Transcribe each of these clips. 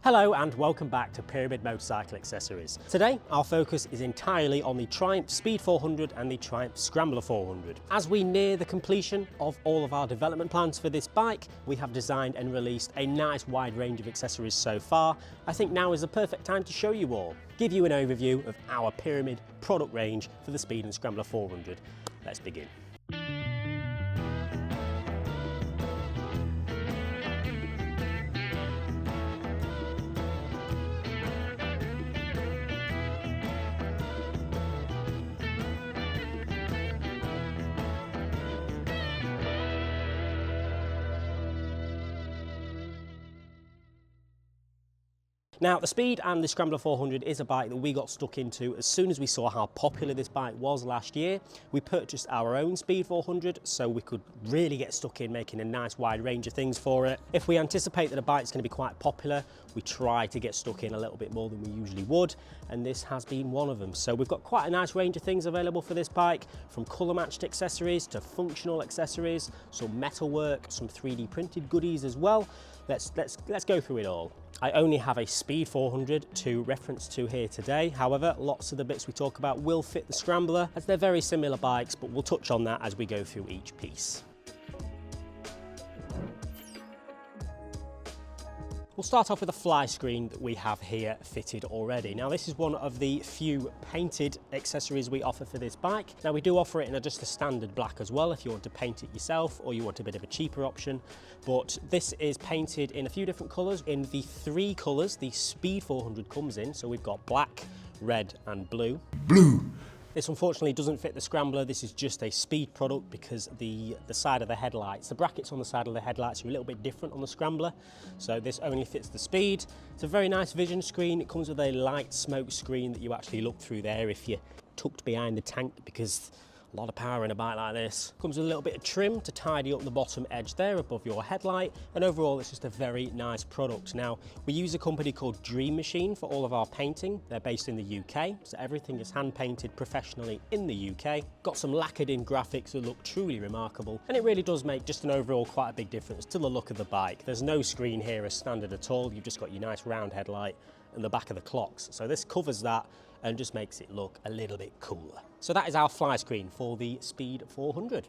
Hello and welcome back to Pyramid Motorcycle Accessories. Today our focus is entirely on the Triumph Speed 400 and the Triumph Scrambler 400. As we near the completion of all of our development plans for this bike, we have designed and released a nice wide range of accessories so far. I think now is the perfect time to show you all, give you an overview of our Pyramid product range for the Speed and Scrambler 400. Let's begin. Now, the Speed and the Scrambler 400 is a bike that we got stuck into as soon as we saw how popular this bike was last year. We purchased our own Speed 400 so we could really get stuck in making a nice wide range of things for it. If we anticipate that a bike's going to be quite popular, we try to get stuck in a little bit more than we usually would, and this has been one of them. So we've got quite a nice range of things available for this bike, from colour matched accessories to functional accessories, some metalwork, some 3D printed goodies as well. Let's go through it all. I only have a Speed 400 to reference to here today. However, lots of the bits we talk about will fit the Scrambler as they're very similar bikes, but we'll touch on that as we go through each piece. We'll start off with a fly screen that we have here fitted already. Now, this is one of the few painted accessories we offer for this bike. Now, we do offer it in just a standard black as well if you want to paint it yourself or you want a bit of a cheaper option. But this is painted in a few different colours. In the three colours the Speed 400 comes in, so we've got black, red and blue. This unfortunately doesn't fit the Scrambler. This is just a Speed product because the side of the headlights, the brackets on the side of the headlights are a little bit different on the Scrambler. So this only fits the Speed. It's a very nice vision screen. It comes with a light smoke screen that you actually look through there if you're tucked behind the tank, because a lot of power in a bike like this. Comes with a little bit of trim to tidy up the bottom edge there above your headlight, and overall it's just a very nice product. Now, we use a company called Dream Machine for all of our painting. They're based in the UK, so everything is hand painted professionally in the UK. Got some lacquered in graphics that look truly remarkable, and it really does make just an overall quite a big difference to the look of the bike. There's no screen here as standard at all. You've just got your nice round headlight and the back of the clocks. So this covers that and just makes it look a little bit cooler. So that is our fly screen for the Speed 400.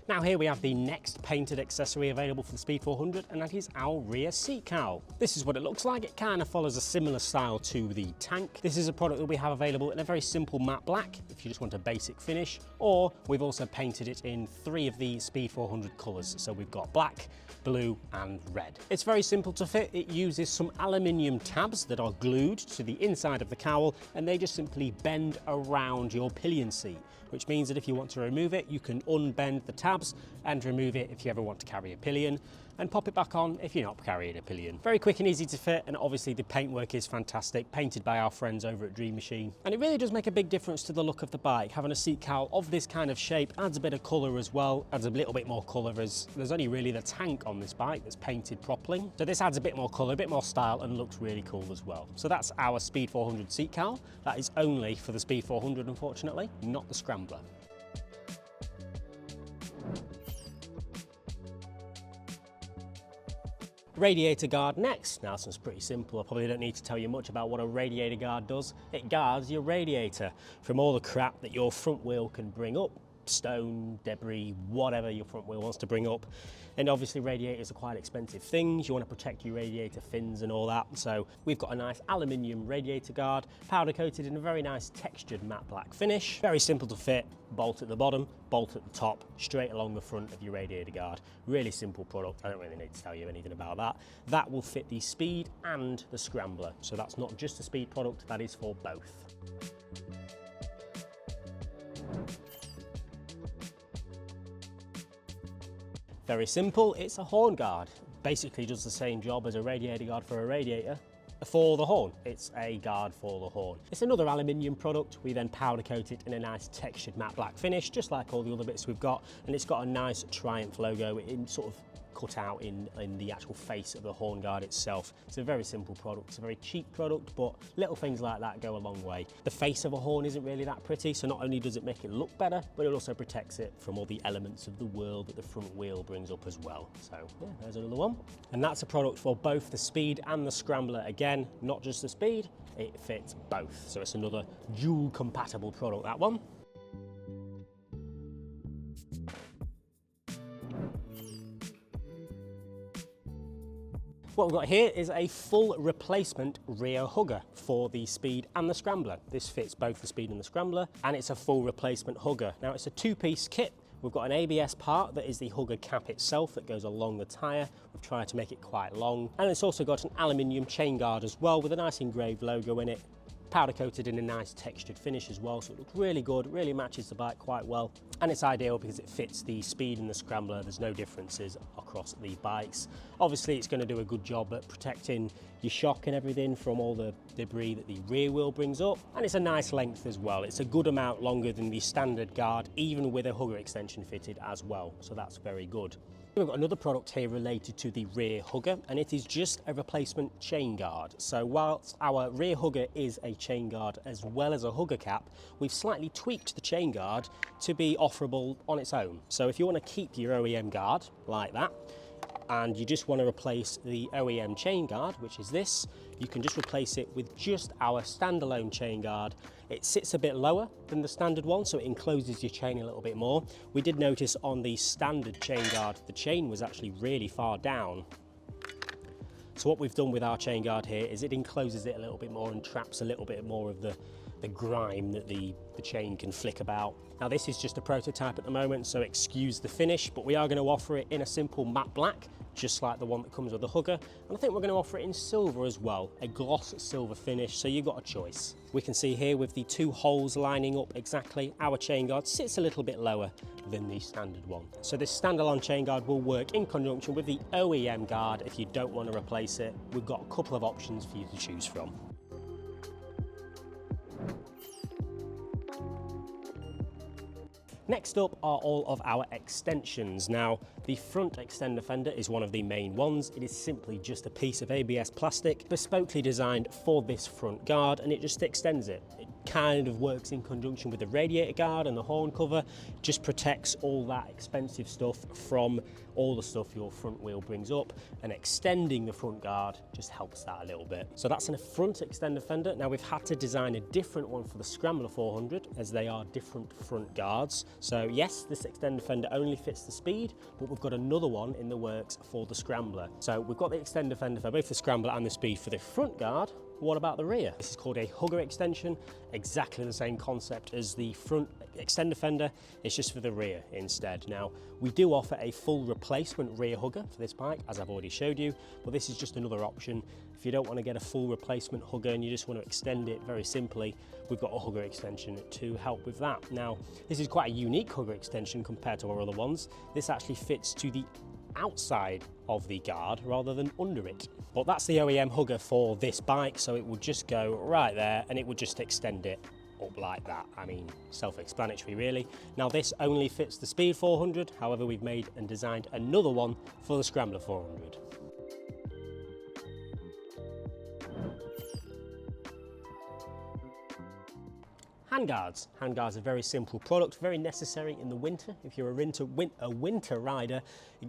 Now here we have the next painted accessory available for the Speed 400, and that is our rear seat cowl. This is what it looks like. It kind of follows a similar style to the tank. This is a product that we have available in a very simple matte black if you just want a basic finish, or we've also painted it in three of the Speed 400 colours. So we've got black, blue and red. It's very simple to fit. It uses some aluminium tabs that are glued to the inside of the cowl, and they just simply bend around your pillion seat, which means that if you want to remove it, you can unbend the tabs and remove it if you ever want to carry a pillion, and pop it back on if you're not carrying a pillion. Very quick and easy to fit, and obviously the paintwork is fantastic, painted by our friends over at Dream Machine. And it really does make a big difference to the look of the bike. Having a seat cowl of this kind of shape adds a bit of colour as well, adds a little bit more colour, as there's only really the tank on this bike that's painted properly. So this adds a bit more colour, a bit more style, and looks really cool as well. So that's our Speed 400 seat cowl. That is only for the Speed 400, unfortunately, not the Scrambler. Radiator Guard next. Now, this one's pretty simple. I probably don't need to tell you much about what a Radiator Guard does. It guards your radiator from all the crap that your front wheel can bring up. Stone, debris, whatever your front wheel wants to bring up. And obviously radiators are quite expensive things. You want to protect your radiator fins and all that. So we've got a nice aluminium radiator guard, powder coated in a very nice textured matte black finish. Very simple to fit, bolt at the bottom, bolt at the top, straight along the front of your radiator guard. Really simple product. I don't really need to tell you anything about that. That will fit the Speed and the Scrambler. So that's not just a Speed product, that is for both. Very simple, it's a horn guard. Basically does the same job as a radiator guard for a radiator. For the horn, it's a guard for the horn. It's another aluminium product. We then powder coat it in a nice textured matte black finish, just like all the other bits we've got, and it's got a nice Triumph logo in sort of cut out in the actual face of the horn guard itself. It's a very simple product, it's a very cheap product, but little things like that go a long way. The face of a horn isn't really that pretty, so not only does it make it look better, but it also protects it from all the elements of the world that the front wheel brings up as well. So yeah, there's another one. And that's a product for both the Speed and the Scrambler. Again, not just the Speed, it fits both. So it's another dual compatible product, that one. What we've got here is a full replacement rear hugger for the Speed and the Scrambler. This fits both the Speed and the Scrambler, and it's a full replacement hugger. Now it's a two-piece kit. We've got an ABS part that is the hugger cap itself that goes along the tyre. We've tried to make it quite long. And it's also got an aluminium chain guard as well with a nice engraved logo in it. Powder coated in a nice textured finish as well, so it looks really good, really matches the bike quite well. And it's ideal because it fits the Speed and the Scrambler. There's no differences across the bikes. Obviously it's going to do a good job at protecting your shock and everything from all the debris that the rear wheel brings up. And it's a nice length as well. It's a good amount longer than the standard guard, even with a hugger extension fitted as well. So that's very good. We've got another product here related to the rear hugger, and it is just a replacement chain guard. So whilst our rear hugger is a chain guard as well as a hugger cap, we've slightly tweaked the chain guard to be offerable on its own. So if you want to keep your OEM guard like that, and you just want to replace the OEM chain guard, which is this, you can just replace it with just our standalone chain guard. It sits a bit lower than the standard one, so it encloses your chain a little bit more. We did notice on the standard chain guard, the chain was actually really far down. So what we've done with our chain guard here is it encloses it a little bit more and traps a little bit more of the grime that the chain can flick about. Now this is just a prototype at the moment, so excuse the finish, but we are going to offer it in a simple matte black, just like the one that comes with the hugger. And I think we're going to offer it in silver as well, a gloss silver finish, so you've got a choice. We can see here with the two holes lining up exactly, our chain guard sits a little bit lower than the standard one. So this standalone chain guard will work in conjunction with the OEM guard if you don't want to replace it. We've got a couple of options for you to choose from. Next up are all of our extensions. Now, the front extender fender is one of the main ones. It is simply just a piece of ABS plastic, bespokely designed for this front guard, and it just extends it. It kind of works in conjunction with the radiator guard and the horn cover, just protects all that expensive stuff from all the stuff your front wheel brings up, and extending the front guard just helps that a little bit. So that's in a front extender fender. Now we've had to design a different one for the Scrambler 400 as they are different front guards. So yes, this extender fender only fits the Speed, but we've got another one in the works for the Scrambler. So we've got the extender fender for both the Scrambler and the Speed for the front guard. What about the rear? This is called a hugger extension, exactly the same concept as the front extender fender, it's just for the rear instead. Now, we do offer a full replacement rear hugger for this bike, as I've already showed you, but this is just another option. If you don't want to get a full replacement hugger and you just want to extend it very simply, we've got a hugger extension to help with that. Now, this is quite a unique hugger extension compared to our other ones. This actually fits to the outside of the guard rather than under it. But that's the OEM hugger for this bike, so it would just go right there and it would just extend it up like that. I mean, self-explanatory really. Now this only fits the Speed 400, however we've made and designed another one for the Scrambler 400. Handguards. Handguards are a very simple product, very necessary in the winter. If you're a winter rider,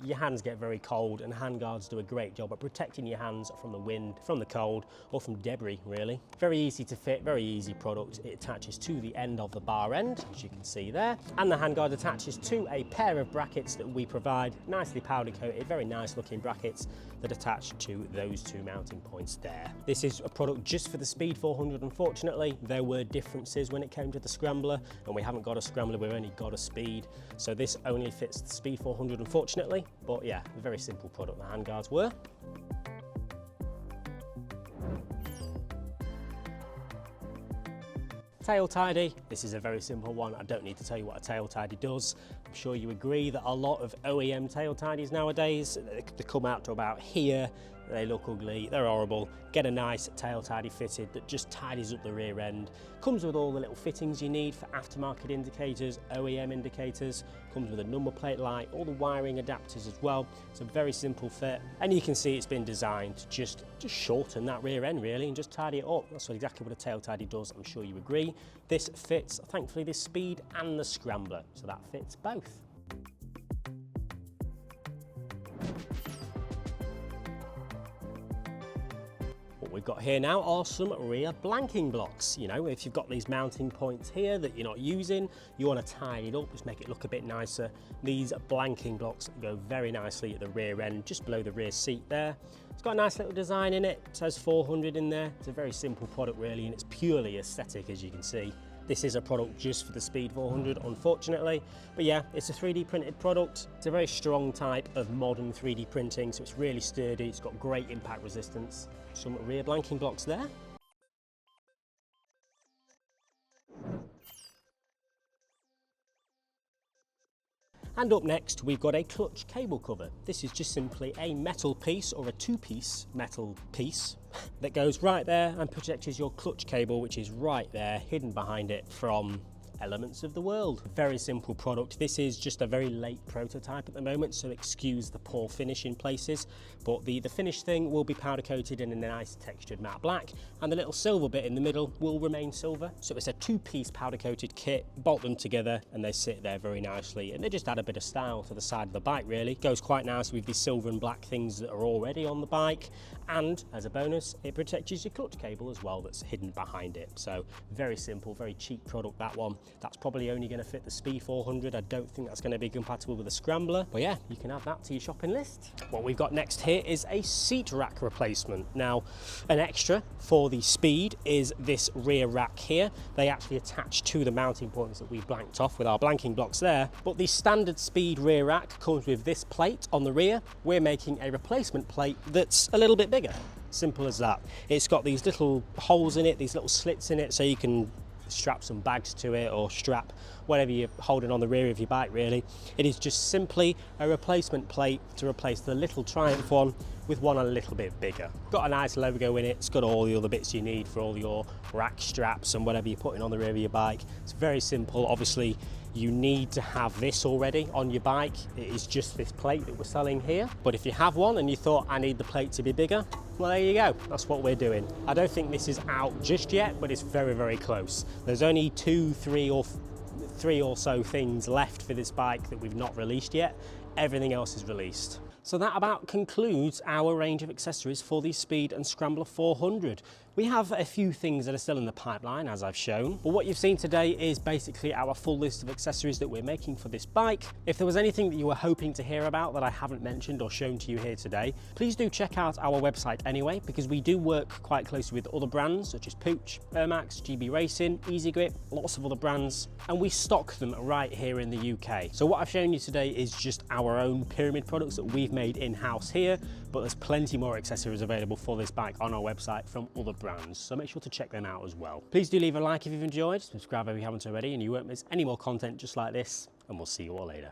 your hands get very cold, and handguards do a great job at protecting your hands from the wind, from the cold, or from debris really. Very easy to fit, very easy product. It attaches to the end of the bar end, as you can see there. And the handguard attaches to a pair of brackets that we provide, nicely powder coated, very nice looking brackets that attach to those two mounting points there. This is a product just for the Speed 400, unfortunately. There were differences when it came to the Scrambler, and we haven't got a Scrambler, we've only got a Speed, so this only fits the Speed 400 unfortunately, but yeah, a very simple product the handguards were. Tail tidy, this is a very simple one. I don't need to tell you what a tail tidy does. I'm sure you agree that a lot of OEM tail tidies nowadays, they come out to about here, they look ugly, they're horrible. Get a nice tail tidy fitted that just tidies up the rear end. Comes with all the little fittings you need for aftermarket indicators, OEM indicators. Comes with a number plate light, all the wiring adapters as well. It's a very simple fit, and you can see it's been designed to just shorten that rear end really and just tidy it up. That's exactly what a tail tidy does, I'm sure you agree. This fits, thankfully, the Speed and the Scrambler, so that fits both. What we've got here now are some rear blanking blocks. You know, if you've got these mounting points here that you're not using, you want to tidy it up, just make it look a bit nicer. These blanking blocks go very nicely at the rear end, just below the rear seat there. It's got a nice little design in it. It says 400 in there. It's a very simple product really, and it's purely aesthetic, as you can see. This is a product just for the Speed 400, unfortunately. But yeah, it's a 3D printed product. It's a very strong type of modern 3D printing, so it's really sturdy. It's got great impact resistance. Some rear blanking blocks there. And up next, we've got a clutch cable cover. This is just simply a metal piece, or a two-piece metal piece, that goes right there and protects your clutch cable, which is right there, hidden behind it from elements of the world. Very simple product. This is just a very late prototype at the moment, so excuse the poor finish in places, but the finished thing will be powder coated in a nice textured matte black, and the little silver bit in the middle will remain silver. So it's a two-piece powder coated kit. Bolt them together and they sit there very nicely, and they just add a bit of style to the side of the bike really. Goes quite nice with the silver and black things that are already on the bike, and as a bonus it protects your clutch cable as well that's hidden behind it. So very simple, very cheap product, that one. That's probably only going to fit the Speed 400. I don't think that's going to be compatible with the Scrambler, but yeah, you can add that to your shopping list. What we've got next here is a seat rack replacement. Now, an extra for the Speed is this rear rack here. They actually attach to the mounting points that we blanked off with our blanking blocks there, but the standard Speed rear rack comes with this plate on the rear. We're making a replacement plate that's a little bit bigger. Simple as that. It's got these little holes in it, these little slits in it, so you can strap some bags to it or strap whatever you're holding on the rear of your bike really. It is just simply a replacement plate to replace the little Triumph one with one a little bit bigger. Got a nice logo in it. It's got all the other bits you need for all your rack straps and whatever you're putting on the rear of your bike. It's very simple. Obviously you need to have this already on your bike. It is just this plate that we're selling here, but if you have one and you thought I need the plate to be bigger, well, there you go. That's what we're doing. I don't think this is out just yet, but it's very, very close. There's only three or so things left for this bike that we've not released yet. Everything else is released. So that about concludes our range of accessories for the Speed and Scrambler 400. We have a few things that are still in the pipeline, as I've shown, but what you've seen today is basically our full list of accessories that we're making for this bike. If there was anything that you were hoping to hear about that I haven't mentioned or shown to you here today, please do check out our website anyway, because we do work quite closely with other brands such as Pooch, Ermax, GB Racing, Easy Grip, lots of other brands, and we stock them right here in the UK. So what I've shown you today is just our own pyramid products that we've made in-house here, but there's plenty more accessories available for this bike on our website from other brands, so make sure to check them out as well. Please do leave a like if you've enjoyed, subscribe if you haven't already, and you won't miss any more content just like this, and we'll see you all later.